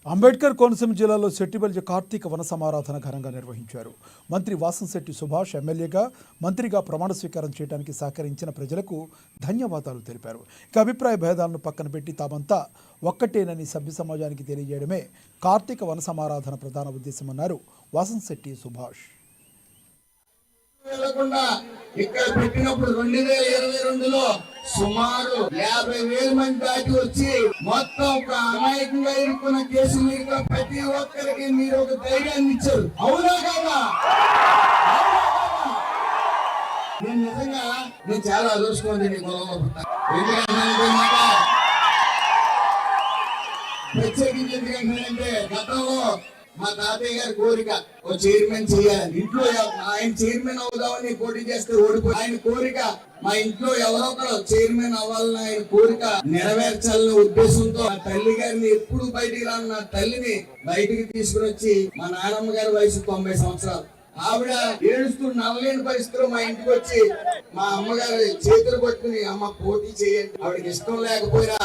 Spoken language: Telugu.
అంబేద్కర్ కోనసీమ జిల్లాలో శెట్టిబల్జ కార్తీక వన సమారాధన ఘనంగా నిర్వహించారు. మంత్రి వాసంశెట్టి సుభాష్ ఎమ్మెల్యేగా మంత్రిగా ప్రమాణ స్వీకారం చేయడానికి సహకరించిన ప్రజలకు ధన్యవాదాలు తెలిపారు. ఇక అభిప్రాయ భేదాలను పక్కన పెట్టి తామంతా ఒక్కటేనని సభ్య సమాజానికి తెలియజేయడమే కార్తీక వన సమారాధన ప్రధాన ఉద్దేశమన్నారు వాసంశెట్టి సుభాష్. ఇక్కడ పెట్టినప్పుడు 2022లో సుమారు 50,000 మంది దాటి వచ్చి మొత్తం ఒక అమాయకంగా ఇరుక్కున్న కేసులు ప్రతి ఒక్కరికి మీరు ఒక ధైర్యాన్ని ఇచ్చారు. అవునా కాదా? నేను నిజంగా చాలా అదృష్టవంతుని కులంలో పుట్టాను. ప్రత్యేకించి ఎందుకంటే గతంలో మా తాతయ్య గారి కోరిక ఓ చైర్మన్ చేయాలి, ఇంట్లో ఆయన చైర్మన్ అవుదామని పోటీ చేస్తే ఓడిపోయి ఆయన కోరిక మా ఇంట్లో ఎవరో ఒకరు చైర్మన్ అవ్వాలని ఆయన కోరిక నెరవేర్చాలనే ఉద్దేశంతో మా తల్లి గారిని ఎప్పుడు బయటికి రాను నా తల్లిని బయటికి తీసుకుని వచ్చి మా నాన్నమ్మ గారి వయసు 90 సంవత్సరాలు ఆవిడ ఏడుస్తూ నవ్వలేని పరిస్థితిలో మా ఇంటికి వచ్చి మా అమ్మగారి చేతులు పట్టుకుని అమ్మ పోటీ చేయండి, ఆవిడకి ఇష్టం లేకపోయినా